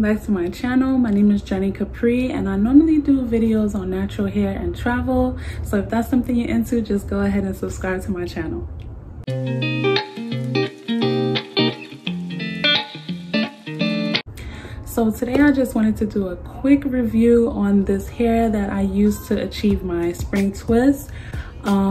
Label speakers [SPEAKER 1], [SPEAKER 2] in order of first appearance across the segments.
[SPEAKER 1] back to my channel. My name is Jenny Capri and I normally do videos on natural hair and travel. So if that's something you're into, just go ahead and subscribe to my channel. So today I just wanted to do a quick review on this hair that I used to achieve my spring twist.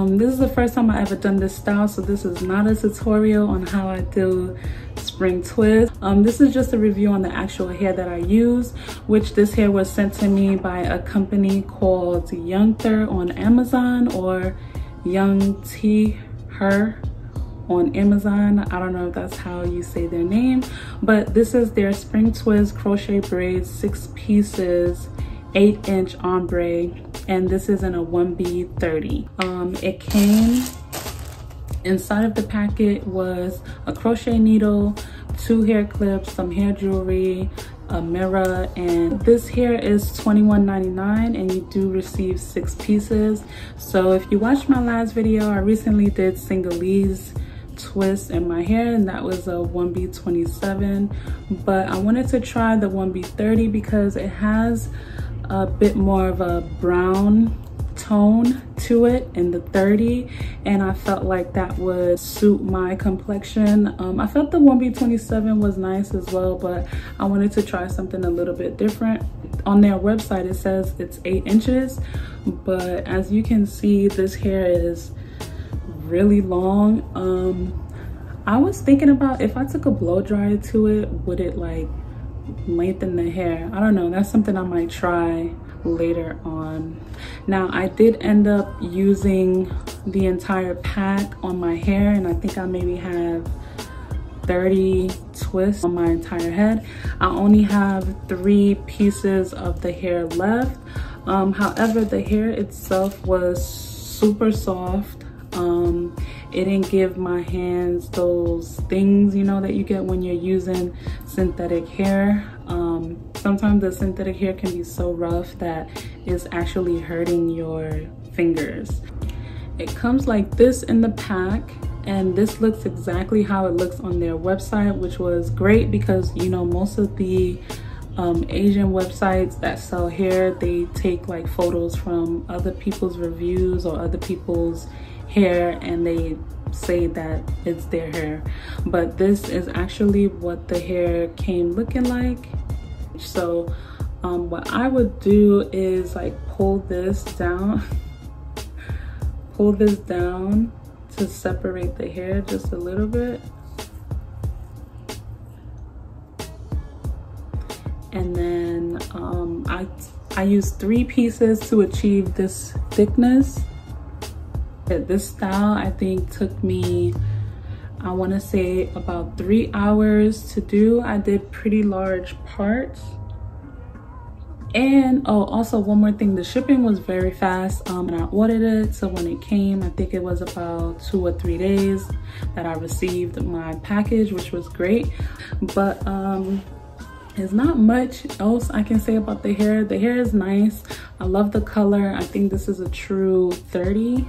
[SPEAKER 1] This is the first time I ever done this style, so this is not a tutorial on how I do spring twist. This is just a review on the actual hair that I use, which this hair was sent to me by a company called Youngther on Amazon, or Youngther Hair on Amazon. I don't know if that's how you say their name, but this is their spring twist crochet braids, 6 pieces, 8-inch ombre, and this is in a 1B30. It came inside of the packet was a crochet needle, 2 hair clips, some hair jewelry, a mirror, and this hair is $21.99 and you do receive 6 pieces. So if you watched my last video, I recently did Singalese twist in my hair and that was a 1B27, but I wanted to try the 1B30 because it has a bit more of a brown tone to it in the 30, and I felt like that would suit my complexion. I felt the 1B27 was nice as well, but I wanted to try something a little bit different. On their website it says it's 8 inches, but as you can see, this hair is really long. I was thinking about if I took a blow dryer to it, would it like lengthen the hair? I don't know, that's something I might try later on. Now I did end up using the entire pack on my hair, and I think I maybe have 30 twists on my entire head. I only have 3 pieces of the hair left. However, the hair itself was super soft. It didn't give my hands those things, you know, that you get when you're using synthetic hair. Sometimes the synthetic hair can be so rough that it's actually hurting your fingers. It comes like this in the pack, and this looks exactly how it looks on their website, which was great because, you know, most of the Asian websites that sell hair, they take like photos from other people's reviews or other people's hair and they say that it's their hair, but this is actually what the hair came looking like. So what I would do is like pull this down to separate the hair just a little bit, and then I used 3 pieces to achieve this thickness. This style I think took me, I want to say, about 3 hours to do. I did pretty large parts. And oh, also one more thing, the shipping was very fast, and I ordered it, so when it came, I think it was about 2 or 3 days that I received my package, which was great. But there's not much else I can say about the hair. The hair is nice. I love the color. I think this is a true 30.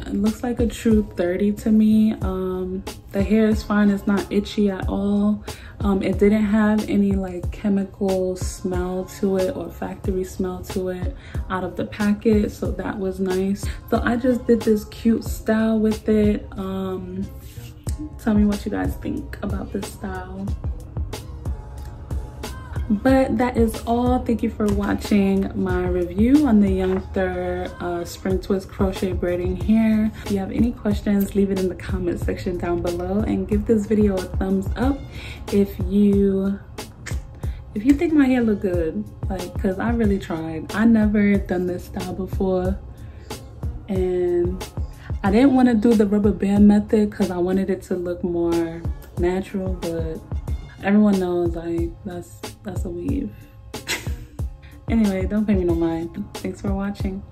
[SPEAKER 1] It looks like a true 30 to me. The hair is fine, it's not itchy at all. It didn't have any like chemical smell to it or factory smell to it out of the packet, so that was nice. So I just did this cute style with it. Tell me what you guys think about this style. But that is all. Thank you for watching my review on the Youngther spring twist crochet braiding hair. If you have any questions, leave it in the comment section down below, and give this video a thumbs up if you think my hair look good, like, because I really tried. I never done this style before, and I didn't want to do the rubber band method because I wanted it to look more natural, but everyone knows like that's a weave. Anyway, don't pay me no mind. Thanks for watching.